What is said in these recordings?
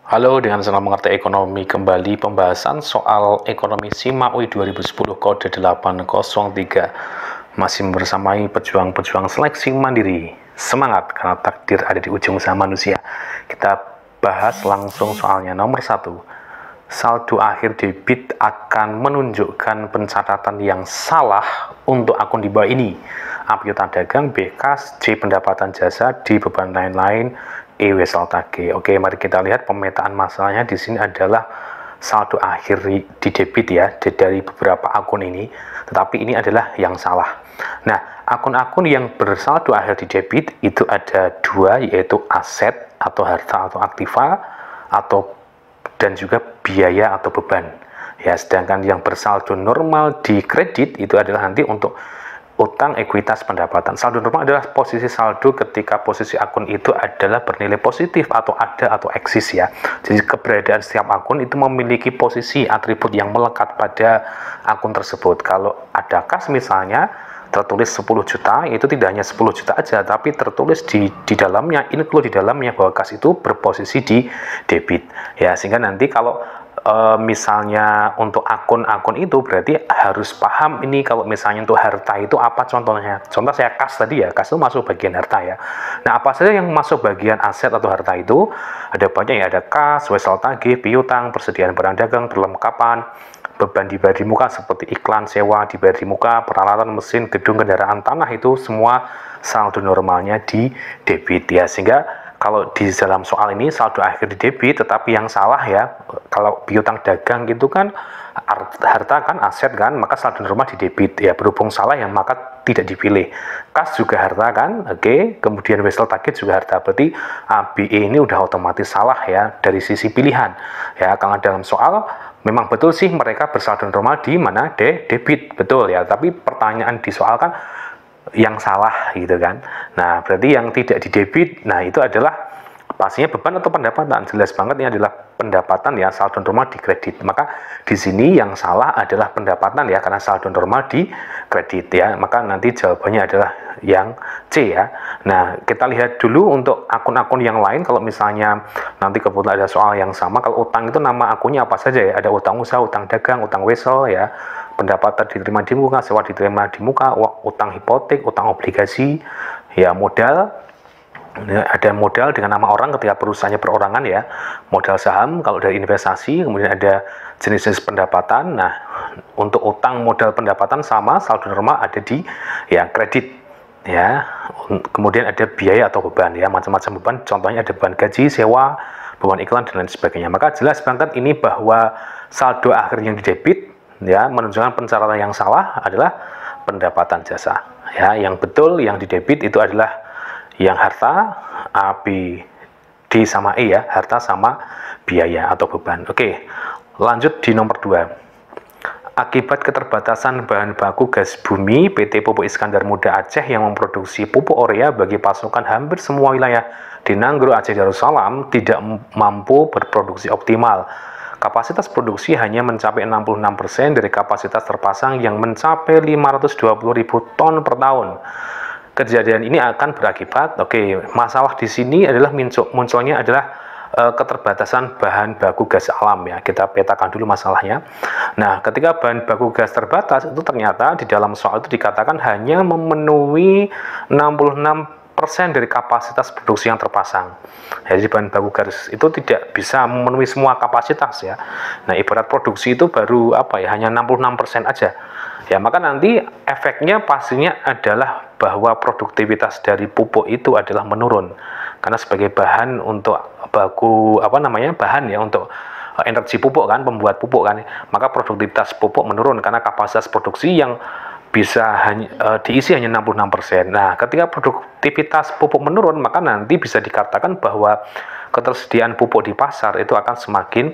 Halo, dengan senang mengerti ekonomi kembali pembahasan soal ekonomi SIMA UI 2010 kode 803. Masih bersamai pejuang-pejuang seleksi mandiri. Semangat karena takdir ada di ujung usaha manusia. Kita bahas langsung soalnya. Nomor 1. Saldo akhir debit akan menunjukkan pencatatan yang salah untuk akun di bawah ini. A. Piutang dagang, B. Kas, C. Pendapatan jasa, D. Beban lain-lain, E. Wesel tagih. Oke, mari kita lihat pemetaan masalahnya di sini adalah saldo akhir di debit ya dari beberapa akun ini, tetapi ini adalah yang salah. Nah, akun-akun yang bersaldo akhir di debit itu ada dua, yaitu aset atau harta atau aktiva atau dan juga biaya atau beban ya, sedangkan yang bersaldo normal di kredit itu adalah nanti untuk utang, ekuitas, pendapatan. Saldo normal adalah posisi saldo ketika posisi akun itu adalah bernilai positif atau ada atau eksis ya. Jadi keberadaan setiap akun itu memiliki posisi atribut yang melekat pada akun tersebut. Kalau ada kas misalnya tertulis 10 juta, itu tidak hanya 10 juta aja, tapi tertulis di dalamnya, include di dalamnya bahwa kas itu berposisi di debit ya, sehingga nanti kalau misalnya untuk akun-akun itu berarti harus paham ini kalau misalnya untuk harta itu apa contohnya. Contoh saya kas tadi ya, kas itu masuk bagian harta ya. Nah, apa saja yang masuk bagian aset atau harta itu? Ada banyak ya, ada kas, wesel tagih, piutang, persediaan barang dagang, perlengkapan, beban dibayar di muka seperti iklan, sewa dibayar di muka, peralatan, mesin, gedung, kendaraan, tanah, itu semua saldo normalnya di debit ya. Sehingga kalau di dalam soal ini saldo akhir di debit, tetapi yang salah ya, kalau piutang dagang gitu kan harta kan, aset kan, maka saldo normal di debit ya, berhubung salah yang maka tidak dipilih. Kas juga harta kan, oke, kemudian wesel tagih juga harta, berarti A, B, E ini udah otomatis salah ya dari sisi pilihan ya. Kalau dalam soal memang betul sih mereka bersaldo normal di mana debit, betul ya, tapi pertanyaan di soal kan yang salah gitu kan. Nah, berarti yang tidak di debit, nah itu adalah pastinya beban atau pendapatan. Jelas banget ini adalah pendapatan ya, saldo normal di kredit. Maka di sini yang salah adalah pendapatan ya, karena saldo normal di kredit ya. Maka nanti jawabannya adalah yang C ya. Nah, kita lihat dulu untuk akun-akun yang lain. Kalau misalnya nanti kebetulan ada soal yang sama, kalau utang itu nama akunnya apa saja ya? Ada utang usaha, utang dagang, utang wesel ya. Pendapatan diterima di muka, sewa diterima di muka, utang hipotek, utang obligasi, ya modal, ada modal dengan nama orang ketika perusahaannya perorangan ya, modal saham kalau dari investasi, kemudian ada jenis-jenis pendapatan. Nah, untuk utang, modal, pendapatan sama, saldo normal ada di ya kredit ya. Kemudian ada biaya atau beban ya, macam-macam beban, contohnya ada beban gaji, sewa, beban iklan dan lain sebagainya. Maka jelas banget ini bahwa saldo akhir yang di debit ya menunjukkan pencatatan yang salah adalah pendapatan jasa ya. Yang betul yang di debit itu adalah yang harta, A, B, D sama E ya, harta sama biaya atau beban. Oke, lanjut di nomor 2. Akibat keterbatasan bahan baku gas bumi, PT Pupuk Iskandar Muda Aceh yang memproduksi pupuk urea bagi pasokan hampir semua wilayah di Nanggro, Aceh Darussalam tidak mampu berproduksi optimal. Kapasitas produksi hanya mencapai 66% dari kapasitas terpasang yang mencapai 520.000 ton per tahun. Kejadian ini akan berakibat, masalah di sini adalah munculnya adalah keterbatasan bahan baku gas alam ya. Kita petakan dulu masalahnya. Nah, ketika bahan baku gas terbatas, itu ternyata di dalam soal itu dikatakan hanya memenuhi 66% dari kapasitas produksi yang terpasang. Jadi bahan baku gas itu tidak bisa memenuhi semua kapasitas ya. Nah, ibarat produksi itu baru hanya 66% aja. Ya, maka nanti efeknya pastinya adalah bahwa produktivitas dari pupuk itu adalah menurun. Karena sebagai bahan untuk baku bahan ya untuk energi pupuk kan, pembuat pupuk kan, maka produktivitas pupuk menurun karena kapasitas produksi yang bisa diisi hanya 66%. Nah, ketika produktivitas pupuk menurun, maka nanti bisa dikatakan bahwa ketersediaan pupuk di pasar itu akan semakin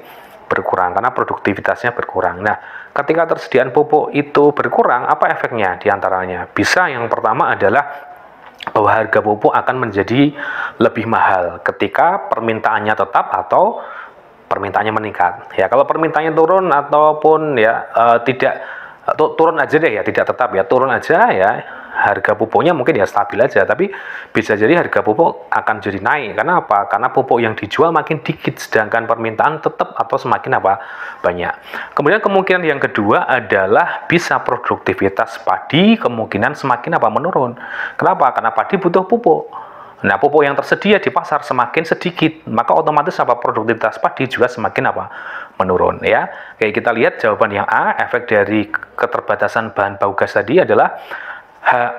berkurang karena produktivitasnya berkurang. Nah, ketika tersediaan pupuk itu berkurang, apa efeknya? Di antaranya bisa, yang pertama adalah bahwa harga pupuk akan menjadi lebih mahal ketika permintaannya tetap atau permintaannya meningkat. Ya, kalau permintaannya turun ataupun ya tidak turun aja deh ya, tidak tetap ya, turun aja ya, harga pupuknya mungkin ya stabil aja, tapi bisa jadi harga pupuk akan jadi naik. Karena apa? Karena pupuk yang dijual makin dikit, sedangkan permintaan tetap atau semakin apa? Banyak. Kemudian kemungkinan yang kedua adalah bisa produktivitas padi kemungkinan semakin apa? Menurun. Kenapa? Karena padi butuh pupuk. Nah, pupuk yang tersedia di pasar semakin sedikit, maka otomatis apa? Produktivitas padi juga semakin apa? Menurun ya. Kayak kita lihat jawaban yang A, efek dari keterbatasan bahan biogas tadi adalah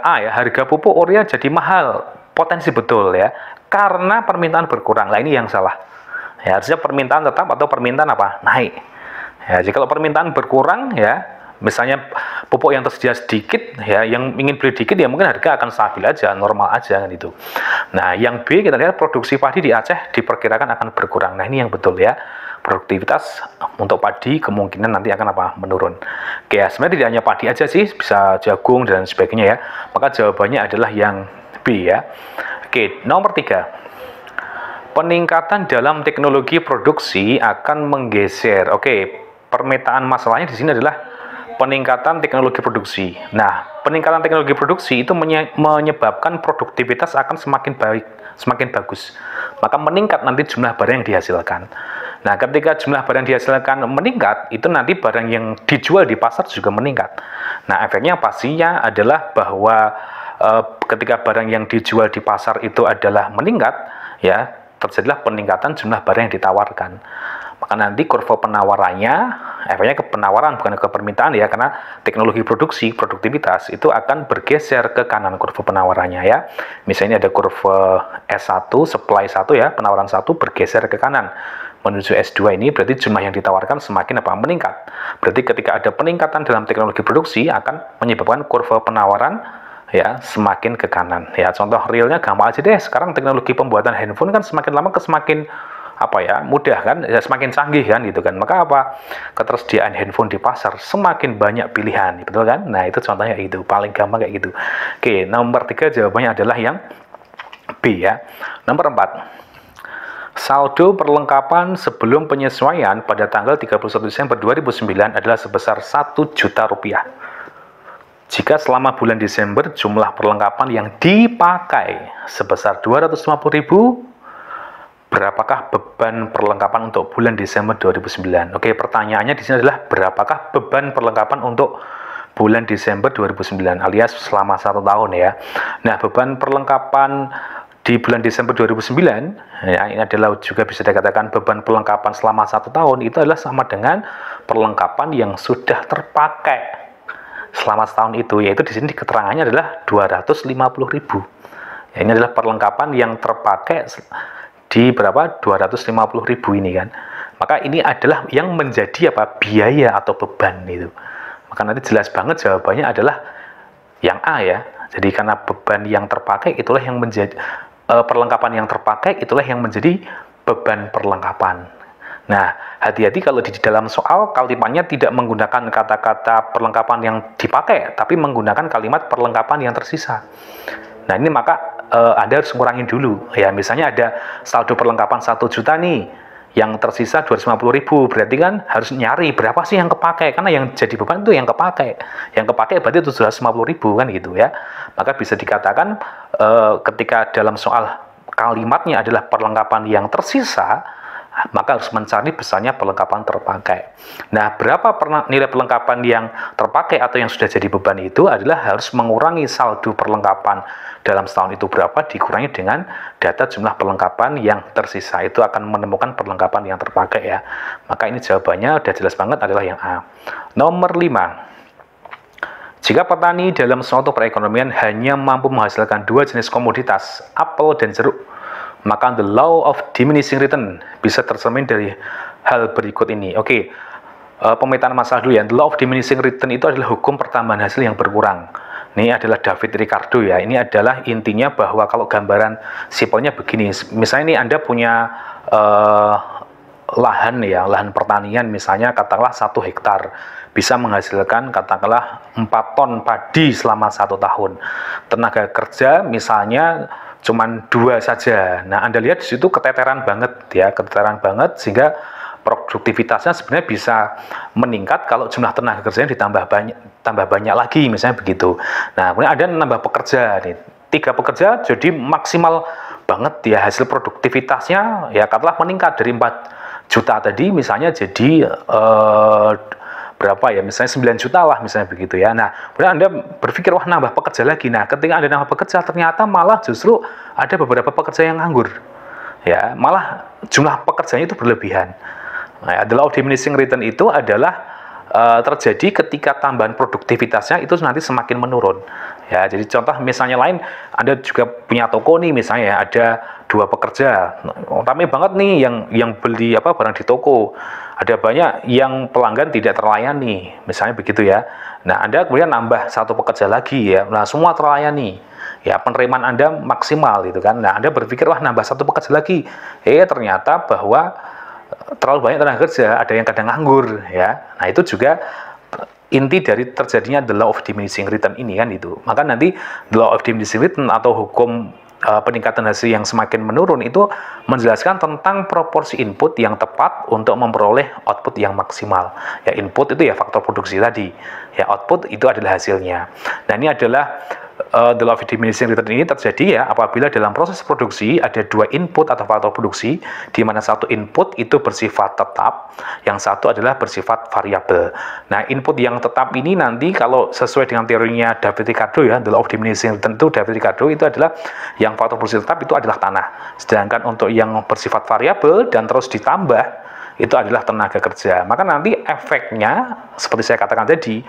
A ya, harga pupuk urea jadi mahal, potensi betul ya, karena permintaan berkurang. Nah, ini yang salah. Ya, harusnya permintaan tetap atau permintaan apa? Naik. Ya, jika permintaan berkurang ya, misalnya pupuk yang tersedia sedikit ya, yang ingin beli sedikit ya mungkin harga akan stabil aja, normal aja kan itu. Nah, yang B kita lihat produksi padi di Aceh diperkirakan akan berkurang. Nah, ini yang betul ya. Produktivitas untuk padi kemungkinan nanti akan apa? Menurun. Oke ya, sebenarnya tidak hanya padi aja sih, bisa jagung dan sebagainya ya. Maka jawabannya adalah yang B ya. Oke, nomor 3. Peningkatan dalam teknologi produksi akan menggeser. Oke, permetaan masalahnya di sini adalah peningkatan teknologi produksi. Nah, peningkatan teknologi produksi itu menyebabkan produktivitas akan semakin baik, semakin bagus. Maka meningkat nanti jumlah barang yang dihasilkan. Nah, ketika jumlah barang yang dihasilkan meningkat, itu nanti barang yang dijual di pasar juga meningkat. Nah, efeknya pastinya adalah bahwa ketika barang yang dijual di pasar itu adalah meningkat, ya, terjadilah peningkatan jumlah barang yang ditawarkan. Maka nanti kurva penawarannya, efeknya ke penawaran bukan ke permintaan ya, karena teknologi produksi, produktivitas itu akan bergeser ke kanan kurva penawarannya ya. Misalnya ada kurva S1, supply 1 ya, penawaran 1 bergeser ke kanan menuju S2 ini, berarti jumlah yang ditawarkan semakin apa? Meningkat. Berarti ketika ada peningkatan dalam teknologi produksi akan menyebabkan kurva penawaran ya semakin ke kanan. Ya, contoh realnya gampang aja deh. Sekarang teknologi pembuatan handphone kan semakin lama ke semakin apa ya, mudah kan, ya semakin canggih kan gitu kan. Maka apa? Ketersediaan handphone di pasar semakin banyak pilihan, betul kan? Nah, itu contohnya itu, paling gampang kayak gitu. Oke, nomor 3 jawabannya adalah yang B ya. Nomor 4. Saldo perlengkapan sebelum penyesuaian pada tanggal 31 Desember 2009 adalah sebesar 1 juta rupiah. Jika selama bulan Desember jumlah perlengkapan yang dipakai sebesar 250.000, berapakah beban perlengkapan untuk bulan Desember 2009? Oke, pertanyaannya di sini adalah berapakah beban perlengkapan untuk bulan Desember 2009 alias selama 1 tahun ya. Nah, beban perlengkapan di bulan Desember 2009 ya, ini adalah juga bisa dikatakan beban perlengkapan selama 1 tahun itu adalah sama dengan perlengkapan yang sudah terpakai selama setahun itu, yaitu di sini keterangannya adalah 250.000. Ya, ini adalah perlengkapan yang terpakai di berapa? 250.000 ini kan. Maka ini adalah yang menjadi apa? Biaya atau beban itu. Maka nanti jelas banget jawabannya adalah yang A ya. Jadi karena beban yang terpakai itulah yang menjadi perlengkapan yang terpakai itulah yang menjadi beban perlengkapan. Nah, hati-hati kalau di dalam soal kalimatnya tidak menggunakan kata-kata perlengkapan yang dipakai, tapi menggunakan kalimat perlengkapan yang tersisa. Nah, ini maka Anda harus ngurangin dulu. Ya, misalnya ada saldo perlengkapan 1 juta nih, yang tersisa 250.000, berarti kan harus nyari berapa sih yang kepakai, karena yang jadi beban itu yang kepakai berarti 250.000 kan gitu ya. Maka bisa dikatakan ketika dalam soal kalimatnya adalah perlengkapan yang tersisa, maka harus mencari besarnya perlengkapan terpakai. Nah, berapa nilai perlengkapan yang terpakai atau yang sudah jadi beban itu adalah harus mengurangi saldo perlengkapan dalam setahun itu berapa dikurangi dengan data jumlah perlengkapan yang tersisa. Itu akan menemukan perlengkapan yang terpakai ya. Maka ini jawabannya udah jelas banget adalah yang A. Nomor 5. Jika petani dalam suatu perekonomian hanya mampu menghasilkan 2 jenis komoditas, apel dan jeruk, maka the law of diminishing return bisa tercermin dari hal berikut ini. Oke, pemetaan masalah dulu ya. The law of diminishing return itu adalah hukum pertambahan hasil yang berkurang. Ini adalah David Ricardo ya. Ini adalah intinya bahwa kalau gambaran simpelnya begini. Misalnya ini Anda punya lahan ya, lahan pertanian misalnya katakanlah 1 hektar. Bisa menghasilkan katakanlah 4 ton padi selama 1 tahun. Tenaga kerja misalnya cuman 2 saja. Nah, Anda lihat di situ keteteran banget ya, keteteran banget sehingga produktivitasnya sebenarnya bisa meningkat kalau jumlah tenaga kerjanya tambah banyak lagi, misalnya begitu. Nah, kemudian ada nambah pekerja nih, 3 pekerja jadi maksimal banget ya hasil produktivitasnya ya katakanlah meningkat dari 4 juta tadi misalnya jadi berapa ya, misalnya 9 juta lah misalnya begitu ya. Nah, kemudian Anda berpikir wah nambah pekerja lagi. Nah, ketika Anda nambah pekerja ternyata malah justru ada beberapa pekerja yang nganggur. Ya, malah jumlah pekerjanya itu berlebihan. Nah, the law of diminishing return itu adalah terjadi ketika tambahan produktivitasnya itu nanti semakin menurun. Ya, jadi contoh misalnya lain, Anda juga punya toko nih misalnya, ada 2 pekerja, ramai banget nih yang beli barang di toko, ada banyak yang pelanggan tidak terlayani, misalnya begitu ya. Nah, Anda kemudian nambah 1 pekerja lagi ya, nah semua terlayani. Ya, penerimaan Anda maksimal gitu kan. Nah, Anda berpikir wah nambah 1 pekerja lagi. Ternyata bahwa terlalu banyak tenaga kerja, ada yang kadang nganggur ya. Nah, itu juga inti dari terjadinya the law of diminishing return ini kan itu. Maka nanti the law of diminishing return atau hukum peningkatan hasil yang semakin menurun itu menjelaskan tentang proporsi input yang tepat untuk memperoleh output yang maksimal. Ya, input itu ya faktor produksi tadi. Ya, output itu adalah hasilnya. Nah, ini adalah the law of diminishing return ini terjadi ya apabila dalam proses produksi ada 2 input atau faktor produksi, di mana 1 input itu bersifat tetap, yang satu adalah bersifat variabel. Nah, input yang tetap ini nanti kalau sesuai dengan teorinya David Ricardo ya, the law of diminishing return itu David Ricardo itu adalah yang faktor produksi tetap itu adalah tanah. Sedangkan untuk yang bersifat variabel dan terus ditambah itu adalah tenaga kerja. Maka nanti efeknya seperti saya katakan tadi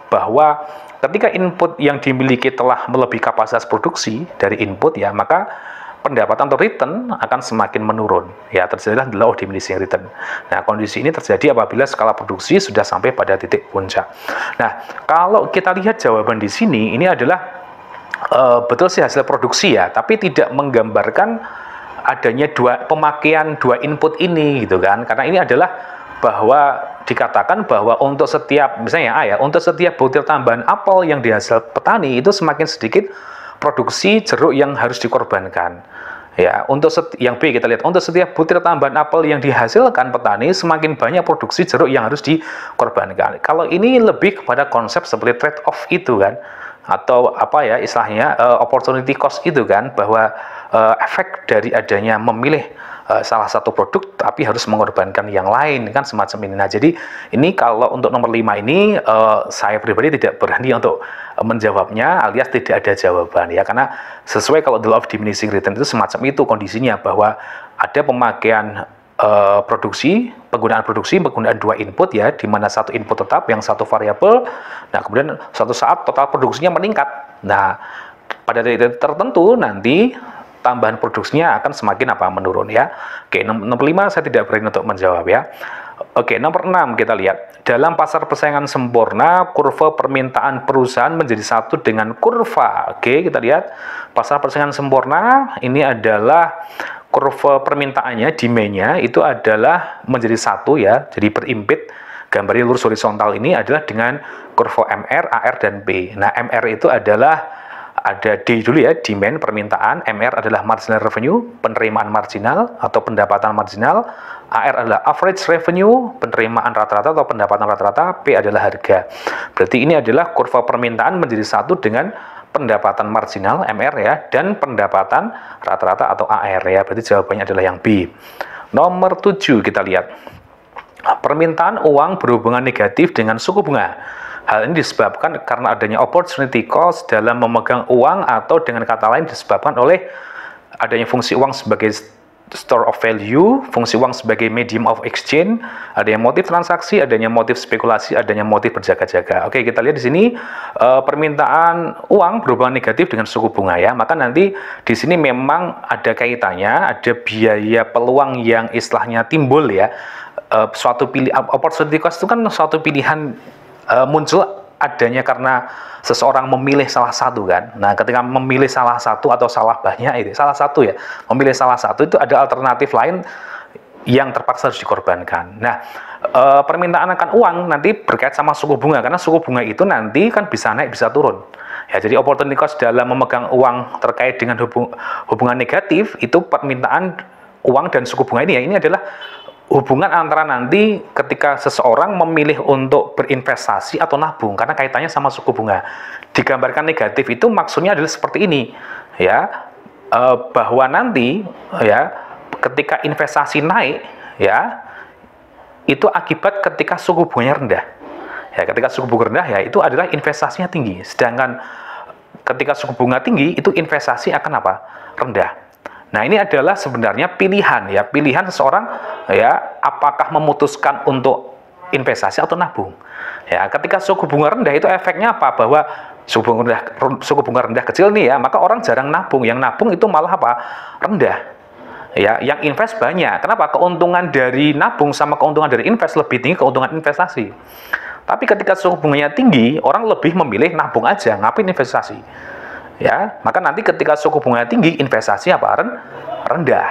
bahwa ketika input yang dimiliki telah melebihi kapasitas produksi dari input ya, maka pendapatan atau return akan semakin menurun. Ya, terjadilah the law of diminishing return. Nah, kondisi ini terjadi apabila skala produksi sudah sampai pada titik puncak. Nah, kalau kita lihat jawaban di sini, ini adalah betul sih hasil produksi ya, tapi tidak menggambarkan adanya pemakaian 2 input ini gitu kan. Karena ini adalah bahwa dikatakan bahwa untuk setiap misalnya A ya, untuk setiap butir tambahan apel yang dihasil petani itu semakin sedikit produksi jeruk yang harus dikorbankan. Ya, untuk yang B kita lihat, untuk setiap butir tambahan apel yang dihasilkan petani semakin banyak produksi jeruk yang harus dikorbankan. Kalau ini lebih kepada konsep seperti trade off itu kan, atau apa ya istilahnya opportunity cost itu kan, bahwa efek dari adanya memilih salah satu produk tapi harus mengorbankan yang lain kan, semacam ini. Nah, jadi ini kalau untuk nomor 5 ini saya pribadi tidak berani untuk menjawabnya, alias tidak ada jawaban ya, karena sesuai kalau the law of diminishing return itu semacam itu kondisinya, bahwa ada pemakaian penggunaan 2 input ya, di mana 1 input tetap, yang 1 variabel. Nah, kemudian suatu saat total produksinya meningkat. Nah, pada titik tertentu nanti tambahan produksinya akan semakin menurun ya. Oke, nomor 5 saya tidak berani untuk menjawab ya. Oke, nomor 6 kita lihat. Dalam pasar persaingan sempurna, kurva permintaan perusahaan menjadi satu dengan kurva. Oke, kita lihat pasar persaingan sempurna ini adalah kurva permintaannya, demand-nya itu adalah menjadi satu ya. Jadi berimpit, gambarnya lurus horizontal ini adalah dengan kurva MR, AR, dan P. Nah, MR itu adalah ada D dulu ya, demand, permintaan. MR adalah marginal revenue, penerimaan marginal atau pendapatan marginal. AR adalah average revenue, penerimaan rata-rata atau pendapatan rata-rata. P adalah harga. Berarti ini adalah kurva permintaan menjadi satu dengan pendapatan marginal, MR ya, dan pendapatan rata-rata atau AR ya. Berarti jawabannya adalah yang B. Nomor 7 kita lihat. Permintaan uang berhubungan negatif dengan suku bunga. Hal ini disebabkan karena adanya opportunity cost dalam memegang uang, atau dengan kata lain disebabkan oleh adanya fungsi uang sebagai store of value, fungsi uang sebagai medium of exchange, adanya motif transaksi, adanya motif spekulasi, adanya motif berjaga-jaga. Oke, kita lihat di sini permintaan uang berhubungan negatif dengan suku bunga ya. Maka nanti di sini memang ada kaitannya, ada biaya peluang yang istilahnya timbul ya. Suatu opportunity cost itu kan suatu pilihan muncul adanya karena seseorang memilih salah satu kan. Nah, ketika memilih salah satu atau salah banyak itu, salah satu ya, memilih salah satu itu ada alternatif lain yang terpaksa harus dikorbankan. Nah, permintaan akan uang nanti berkait sama suku bunga, karena suku bunga itu nanti kan bisa naik bisa turun. Ya, jadi opportunity cost dalam memegang uang terkait dengan hubungan negatif itu permintaan uang dan suku bunga ini ya, ini adalah hubungan antara nanti ketika seseorang memilih untuk berinvestasi atau nabung, karena kaitannya sama suku bunga. Digambarkan negatif itu maksudnya adalah seperti ini, ya, bahwa nanti ya ketika investasi naik, ya, itu akibat ketika suku bunganya rendah. Ya, ketika suku bunga rendah ya itu adalah investasinya tinggi. Sedangkan ketika suku bunga tinggi itu investasi akan apa? Rendah. Nah, ini adalah sebenarnya pilihan ya, pilihan seseorang ya, apakah memutuskan untuk investasi atau nabung. Ya, ketika suku bunga rendah itu efeknya apa? Bahwa suku bunga rendah kecil nih ya, maka orang jarang nabung. Yang nabung itu malah apa? Rendah. Ya, yang invest banyak. Kenapa? Keuntungan dari nabung sama keuntungan dari invest lebih tinggi keuntungan investasi. Tapi ketika suku bunganya tinggi, orang lebih memilih nabung aja, ngapain investasi. Ya, maka nanti ketika suku bunganya tinggi, investasi apa? Rendah.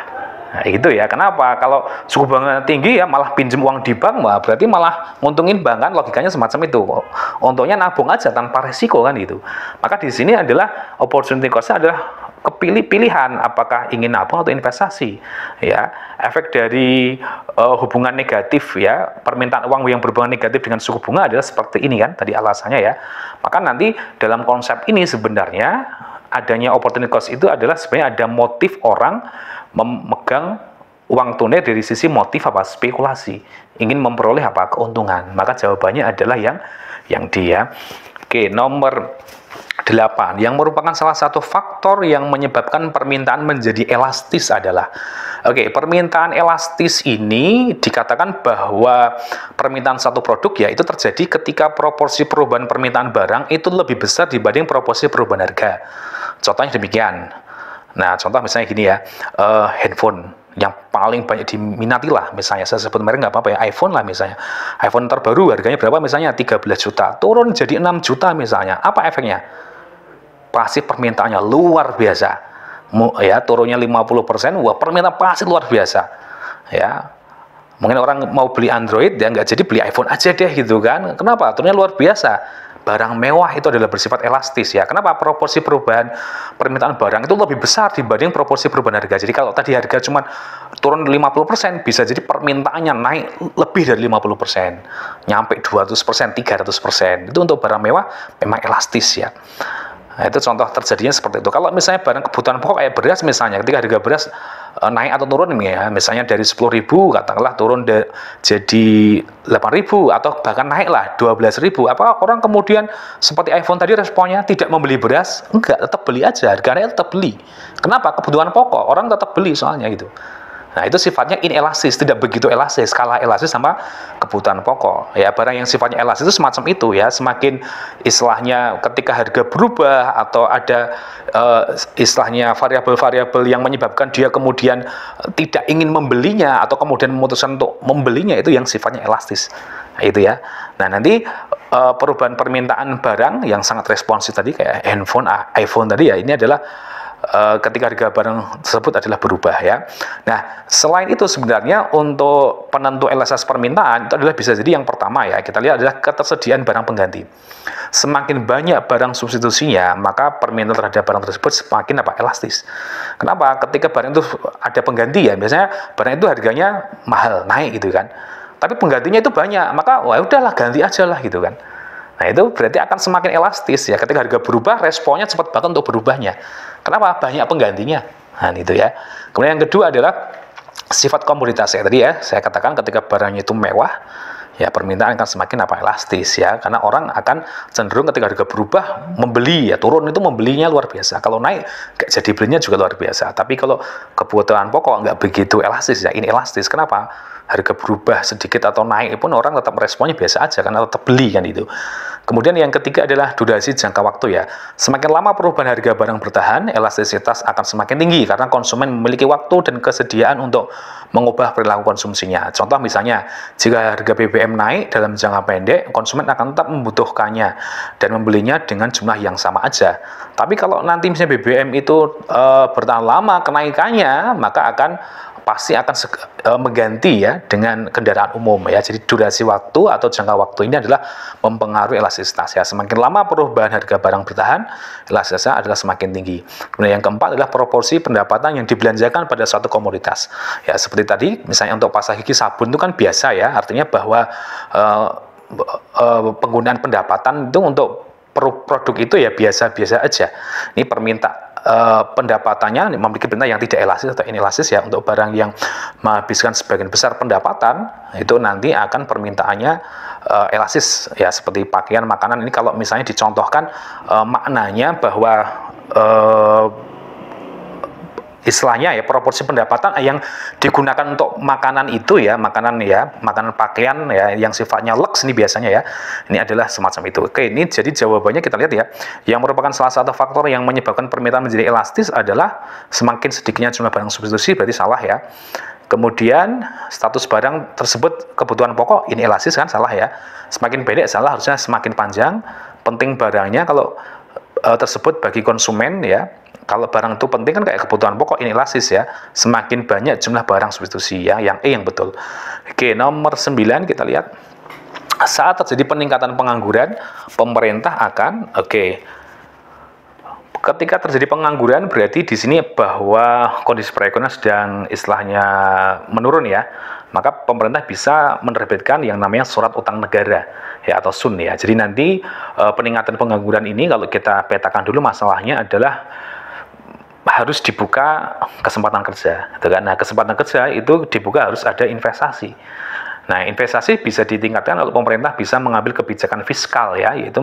Nah, itu ya. Kenapa? Kalau suku bunga tinggi ya malah pinjam uang di bank, wah, berarti malah nguntungin bank kan, logikanya semacam itu. Untungnya nabung aja tanpa resiko kan itu. Maka di sini adalah opportunity cost adalah pilihan apakah ingin nabung atau investasi. Ya, efek dari hubungan negatif ya, permintaan uang yang berhubungan negatif dengan suku bunga adalah seperti ini kan tadi alasannya ya. Maka nanti dalam konsep ini sebenarnya adanya opportunity cost itu adalah sebenarnya ada motif orang memegang uang tunai dari sisi motif apa? Spekulasi, ingin memperoleh apa? Keuntungan. Maka jawabannya adalah yang dia. Oke, nomor 8, yang merupakan salah satu faktor yang menyebabkan permintaan menjadi elastis adalah, permintaan elastis ini dikatakan bahwa permintaan satu produk ya itu terjadi ketika proporsi perubahan permintaan barang itu lebih besar dibanding proporsi perubahan harga. Contohnya demikian. Nah, contoh misalnya gini ya, handphone yang paling banyak diminati lah, misalnya saya sebut merek nggak apa-apa ya, iPhone lah misalnya. iPhone terbaru harganya berapa misalnya? 13 juta, turun jadi 6 juta misalnya. Apa efeknya? Pasti permintaannya luar biasa. Ya, turunnya 50%, wah permintaan pasti luar biasa. Ya. Mungkin orang mau beli Android ya nggak jadi beli iPhone aja deh gitu kan. Kenapa? Turunnya luar biasa. Barang mewah itu adalah bersifat elastis ya. Kenapa? Proporsi perubahan permintaan barang itu lebih besar dibanding proporsi perubahan harga. Jadi kalau tadi harga cuma turun 50%, bisa jadi permintaannya naik lebih dari 50%. Nyampe 200%, 300%. Itu untuk barang mewah memang elastis ya. Nah, itu contoh terjadinya seperti itu. Kalau misalnya barang kebutuhan pokok kayak beras misalnya, ketika harga beras naik atau turun ya, misalnya dari 10.000 katakanlah turun jadi 8.000 atau bahkan naiklah 12.000, apakah orang kemudian seperti iPhone tadi responnya tidak membeli beras? Enggak, tetap beli aja, harganya tetap beli. Kenapa? Kebutuhan pokok, orang tetap beli soalnya gitu. Nah, itu sifatnya inelastis, tidak begitu elastis, kalah elastis sama kebutuhan pokok. Ya, barang yang sifatnya elastis itu semacam itu ya, semakin istilahnya ketika harga berubah atau ada istilahnya variabel-variabel yang menyebabkan dia kemudian tidak ingin membelinya atau kemudian memutuskan untuk membelinya, itu yang sifatnya elastis. Nah, itu ya. Nah, nanti perubahan permintaan barang yang sangat responsif tadi kayak handphone, iPhone tadi ya, ini adalah ketika harga barang tersebut adalah berubah ya. Nah, selain itu sebenarnya untuk penentu elastisitas permintaan itu adalah bisa jadi yang pertama ya, kita lihat adalah ketersediaan barang pengganti. Semakin banyak barang substitusinya, maka permintaan terhadap barang tersebut semakin elastis. Kenapa? Ketika barang itu ada pengganti ya, biasanya barang itu harganya mahal, naik gitu kan. Tapi penggantinya itu banyak, maka wah udahlah ganti aja lah gitu kan. Nah, itu berarti akan semakin elastis ya. Ketika harga berubah, responnya cepat banget untuk berubahnya. Kenapa? Banyak penggantinya. Nah, itu ya. Kemudian yang kedua adalah sifat komoditas ya. Tadi ya, saya katakan ketika barangnya itu mewah, ya permintaan akan semakin elastis ya. Karena orang akan cenderung ketika harga berubah, membeli ya. Turun itu membelinya luar biasa. Kalau naik, jadi belinya juga luar biasa. Tapi kalau kebutuhan pokok nggak begitu elastis ya. Ini elastis. Kenapa? Harga berubah sedikit atau naik pun orang tetap responnya biasa aja karena tetap beli kan itu. Kemudian yang ketiga adalah durasi jangka waktu ya. Semakin lama perubahan harga barang bertahan, elastisitas akan semakin tinggi karena konsumen memiliki waktu dan kesediaan untuk mengubah perilaku konsumsinya. Contoh misalnya, jika harga BBM naik dalam jangka pendek, konsumen akan tetap membutuhkannya dan membelinya dengan jumlah yang sama aja. Tapi kalau nanti misalnya BBM itu bertahan lama kenaikannya, maka akan pasti akan mengganti ya dengan kendaraan umum ya. Jadi durasi waktu atau jangka waktu ini adalah mempengaruhi elastisitas ya. Semakin lama perubahan harga barang bertahan, elastisitasnya adalah semakin tinggi. Kemudian yang keempat adalah proporsi pendapatan yang dibelanjakan pada suatu komoditas. Ya, seperti tadi misalnya untuk pasta gigi sabun itu kan biasa ya, artinya bahwa penggunaan pendapatan itu untuk produk itu ya biasa-biasa aja. Ini pendapatannya memiliki permintaan yang tidak elastis atau inelastis ya. Untuk barang yang menghabiskan sebagian besar pendapatan itu nanti akan permintaannya elastis ya, seperti pakaian, makanan. Ini kalau misalnya dicontohkan maknanya bahwa istilahnya ya, proporsi pendapatan yang digunakan untuk makanan itu ya, makanan pakaian ya yang sifatnya lux ini biasanya ya, ini adalah semacam itu. Oke, ini jadi jawabannya kita lihat ya, yang merupakan salah satu faktor yang menyebabkan permintaan menjadi elastis adalah semakin sedikitnya jumlah barang substitusi, berarti salah ya. Kemudian status barang tersebut kebutuhan pokok, ini elastis kan, salah ya. Semakin pendek salah, harusnya semakin panjang. Penting barangnya kalau tersebut bagi konsumen ya. Kalau barang itu penting kan kayak kebutuhan pokok, ini elastis ya. Semakin banyak jumlah barang substitusi ya, yang E yang betul. Oke, nomor 9 kita lihat. Saat terjadi peningkatan pengangguran, pemerintah akan ketika terjadi pengangguran berarti di sini bahwa kondisi perekonomian sedang istilahnya menurun ya. Maka pemerintah bisa menerbitkan yang namanya surat utang negara ya, atau SUN ya. Jadi nanti peningkatan pengangguran ini kalau kita petakan dulu masalahnya adalah harus dibuka kesempatan kerja, gitu kan? Nah, kesempatan kerja itu dibuka harus ada investasi. Nah, investasi bisa ditingkatkan kalau pemerintah bisa mengambil kebijakan fiskal ya, yaitu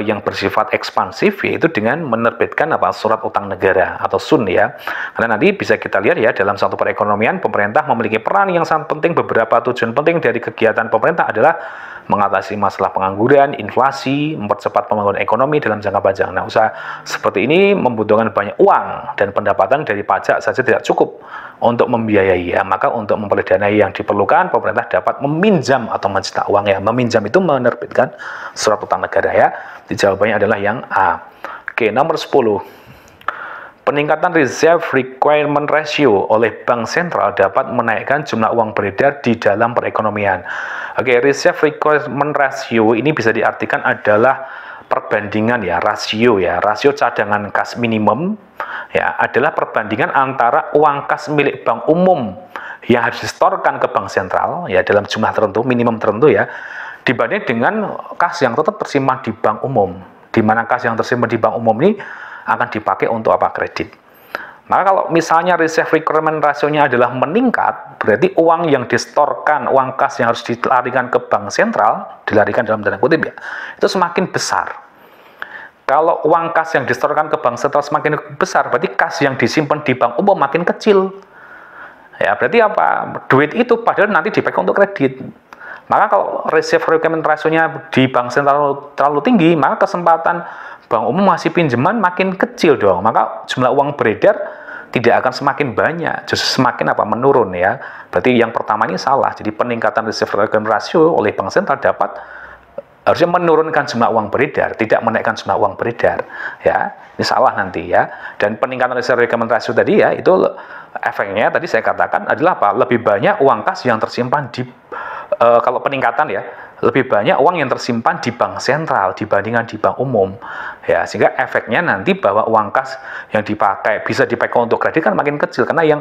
yang bersifat ekspansif, yaitu dengan menerbitkan surat utang negara atau SUN ya. Karena nanti bisa kita lihat ya, dalam satu perekonomian pemerintah memiliki peran yang sangat penting. Beberapa tujuan penting dari kegiatan pemerintah adalah mengatasi masalah pengangguran, inflasi, mempercepat pembangunan ekonomi dalam jangka panjang. Nah, usaha seperti ini membutuhkan banyak uang dan pendapatan dari pajak saja tidak cukup untuk membiayai ya. Maka untuk memperoleh dana yang diperlukan, pemerintah dapat meminjam atau mencetak uang ya. Meminjam itu menerbitkan surat utang negara ya. Jadi jawabannya adalah yang A. Oke, nomor 10. Peningkatan reserve requirement ratio oleh Bank Sentral dapat menaikkan jumlah uang beredar di dalam perekonomian. Oke, reserve requirement ratio ini bisa diartikan adalah perbandingan ya, rasio ya. Rasio cadangan kas minimum ya adalah perbandingan antara uang kas milik bank umum yang harus disetorkan ke Bank Sentral ya dalam jumlah tertentu, minimum tertentu ya, dibanding dengan kas yang tetap tersimpan di bank umum. Di mana kas yang tersimpan di bank umum ini akan dipakai untuk kredit. Maka kalau misalnya reserve requirement rasionya adalah meningkat, berarti uang yang disetorkan, uang kas yang harus dilarikan ke bank sentral, dilarikan dalam tanda kutip ya, itu semakin besar. Kalau uang kas yang disetorkan ke bank sentral semakin besar, berarti kas yang disimpan di bank umum makin kecil. Ya, berarti apa? Duit itu padahal nanti dipakai untuk kredit. Maka kalau reserve requirement rasionya di bank sentral terlalu tinggi, maka kesempatan bank umum masih pinjaman makin kecil dong. Maka jumlah uang beredar tidak akan semakin banyak, justru semakin menurun ya. Berarti yang pertama ini salah. Jadi peningkatan reserve requirement ratio oleh bank sentral dapat harusnya menurunkan jumlah uang beredar, tidak menaikkan jumlah uang beredar ya. Ini salah nanti ya. Dan peningkatan reserve requirement ratio tadi ya, itu efeknya tadi saya katakan adalah lebih banyak uang kas yang tersimpan di kalau peningkatan ya, lebih banyak uang yang tersimpan di bank sentral dibandingkan di bank umum ya, sehingga efeknya nanti bahwa uang kas yang bisa dipakai untuk kredit kan makin kecil, karena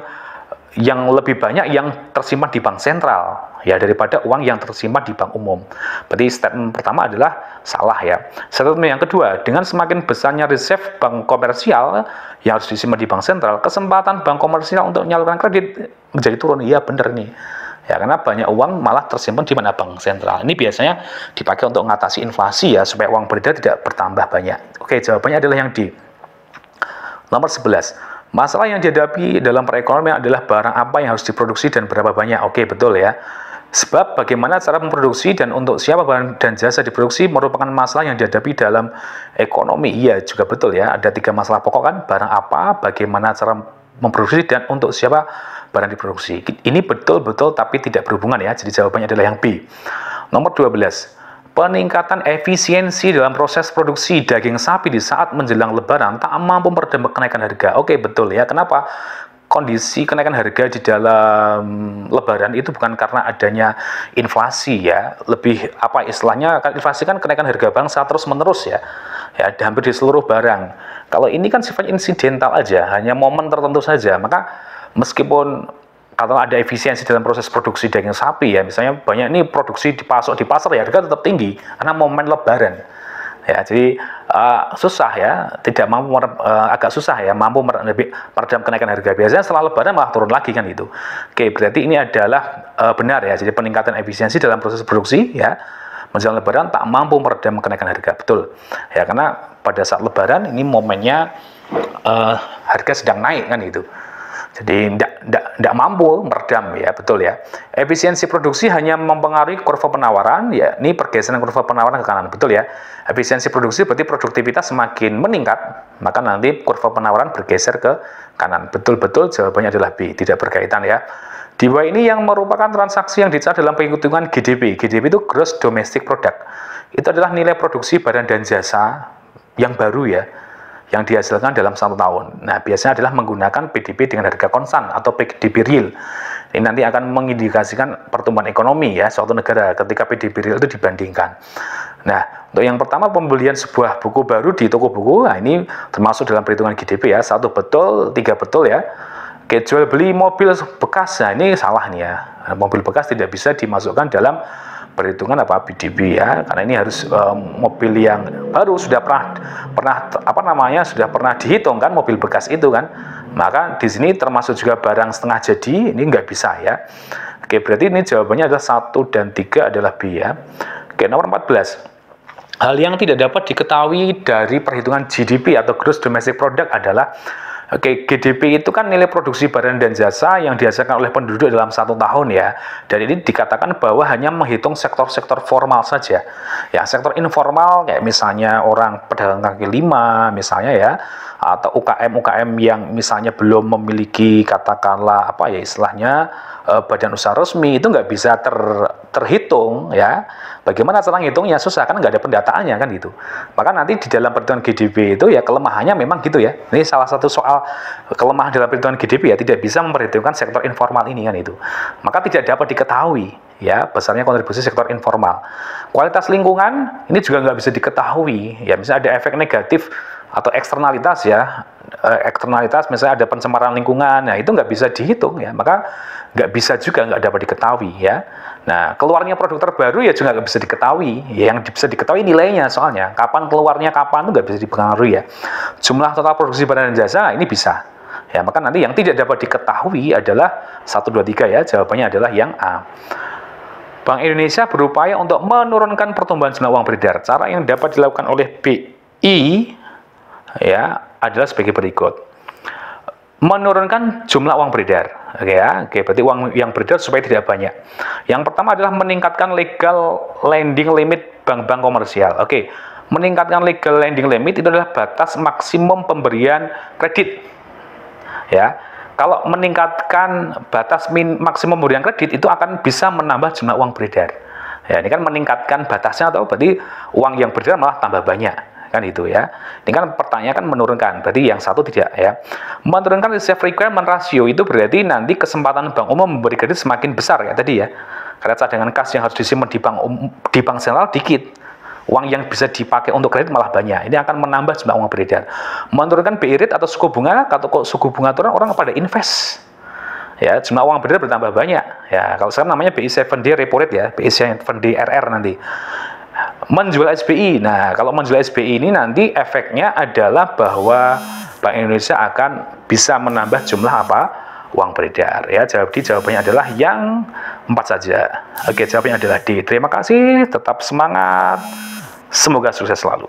yang lebih banyak yang tersimpan di bank sentral ya daripada uang yang tersimpan di bank umum. Berarti statement pertama adalah salah ya. Statement yang kedua, dengan semakin besarnya reserve bank komersial yang harus disimpan di bank sentral, kesempatan bank komersial untuk menyalurkan kredit menjadi turun. Iya benar nih. Ya, karena banyak uang malah tersimpan di mana bank sentral. Ini biasanya dipakai untuk mengatasi inflasi ya, supaya uang beredar tidak bertambah banyak. Oke, jawabannya adalah yang D. Nomor 11. Masalah yang dihadapi dalam perekonomian adalah barang apa yang harus diproduksi dan berapa banyak. Oke, betul ya. Sebab bagaimana cara memproduksi dan untuk siapa barang dan jasa diproduksi merupakan masalah yang dihadapi dalam ekonomi. Iya, juga betul ya. Ada 3 masalah pokok kan, barang apa, bagaimana cara memproduksi, dan untuk siapa barang diproduksi. Ini betul-betul tapi tidak berhubungan ya. Jadi jawabannya adalah yang B. Nomor 12. Peningkatan efisiensi dalam proses produksi daging sapi di saat menjelang lebaran tak mampu meredam kenaikan harga. Oke, betul ya. Kenapa? kondisi kenaikan harga di dalam Lebaran itu bukan karena adanya inflasi ya, lebih apa istilahnya, inflasi kan kenaikan harga bangsa terus menerus ya, hampir di seluruh barang. Kalau ini kan sifatnya insidental aja, hanya momen tertentu saja. Maka meskipun kalau ada efisiensi dalam proses produksi daging sapi ya, misalnya banyak ini produksi dipasok di pasar ya, harga tetap tinggi karena momen Lebaran. Ya, jadi susah ya, tidak mampu agak susah ya, mampu meredam kenaikan harga. Biasanya setelah Lebaran malah turun lagi kan itu. Oke, berarti ini adalah benar ya. Jadi peningkatan efisiensi dalam proses produksi ya menjelang Lebaran tak mampu meredam kenaikan harga, betul. Ya, karena pada saat Lebaran ini momennya harga sedang naik kan itu. Jadi tidak mampu meredam ya, betul ya. Efisiensi produksi hanya mempengaruhi kurva penawaran, ya ini pergeseran kurva penawaran ke kanan, betul ya. Efisiensi produksi berarti produktivitas semakin meningkat, maka nanti kurva penawaran bergeser ke kanan. Betul-betul jawabannya adalah B, tidak berkaitan ya. Di bawah ini yang merupakan transaksi yang dicatat dalam penghitungan GDP. GDP itu Gross Domestic Product. Itu adalah nilai produksi barang dan jasa yang baru ya, yang dihasilkan dalam 1 tahun. Nah, biasanya adalah menggunakan PDB dengan harga konstan atau PDB real. Ini nanti akan mengindikasikan pertumbuhan ekonomi ya suatu negara ketika PDB real itu dibandingkan. Nah, untuk yang pertama pembelian sebuah buku baru di toko buku, nah ini termasuk dalam perhitungan GDP ya, 1 betul, 3 betul ya. Oke, jual beli mobil bekas, nah ini salah nih ya. Mobil bekas tidak bisa dimasukkan dalam perhitungan PDB ya, karena ini harus mobil yang baru sudah pernah dihitung kan mobil bekas itu kan, maka di sini termasuk juga barang setengah jadi, ini nggak bisa ya. Oke, berarti ini jawabannya adalah 1 dan 3 adalah B ya. Oke, nomor 14. Hal yang tidak dapat diketahui dari perhitungan GDP atau Gross Domestic Product adalah GDP itu kan nilai produksi barang dan jasa yang dihasilkan oleh penduduk dalam 1 tahun ya. Dan ini dikatakan bahwa hanya menghitung sektor-sektor formal saja. Ya, sektor informal kayak misalnya orang pedagang kaki lima misalnya ya, atau UKM yang misalnya belum memiliki katakanlah apa ya istilahnya badan usaha resmi, itu nggak bisa terhitung ya. Bagaimana cara ngitungnya? Susah kan, nggak ada pendataannya kan gitu. Maka nanti di dalam perhitungan GDP itu ya kelemahannya memang gitu ya. Ini salah satu soal kelemahan dalam perhitungan GDP ya, tidak bisa memperhitungkan sektor informal ini kan itu. Maka tidak dapat diketahui ya besarnya kontribusi sektor informal. Kualitas lingkungan ini juga nggak bisa diketahui ya, misalnya ada efek negatif atau eksternalitas ya, eksternalitas misalnya ada pencemaran lingkungan, nah itu nggak bisa dihitung ya, maka nggak bisa juga, nggak dapat diketahui ya. Nah, keluarnya produk terbaru ya juga nggak bisa diketahui ya, yang bisa diketahui nilainya, soalnya kapan keluarnya kapan itu nggak bisa dipengaruhi ya. Jumlah total produksi barang dan jasa ini bisa ya, maka nanti yang tidak dapat diketahui adalah 1, 2, 3 ya, jawabannya adalah yang A. Bank Indonesia berupaya untuk menurunkan pertumbuhan jumlah uang beredar. Cara yang dapat dilakukan oleh BI ya adalah sebagai berikut. Menurunkan jumlah uang beredar. Oke ya, berarti uang yang beredar supaya tidak banyak. Yang pertama adalah meningkatkan legal lending limit bank-bank komersial. Oke, meningkatkan legal lending limit itu adalah batas maksimum pemberian kredit. Ya. Kalau meningkatkan batas maksimum pemberian kredit itu akan bisa menambah jumlah uang beredar. Ya, ini kan meningkatkan batasnya, atau berarti uang yang beredar malah tambah banyak kan itu ya. Ini kan pertanyaan kan menurunkan, berarti yang 1 tidak ya. Menurunkan reserve requirement ratio itu berarti nanti kesempatan bank umum memberi kredit semakin besar ya tadi ya. Karena cadangan kas yang harus disimpan di bank sentral dikit. Uang yang bisa dipakai untuk kredit malah banyak. Ini akan menambah jumlah uang beredar. Menurunkan BI rate atau suku bunga, kalau suku bunga turun orang pada invest. Ya, jumlah uang beredar bertambah banyak. Ya, kalau sekarang namanya BI 7D repo rate ya, BI 7D RR nanti. Menjual SBI. Nah, kalau menjual SBI ini nanti efeknya adalah bahwa Bank Indonesia akan bisa menambah jumlah apa? Uang beredar ya. Jawabannya adalah yang 4 saja. Oke, jawabannya adalah D. Terima kasih, tetap semangat. Semoga sukses selalu.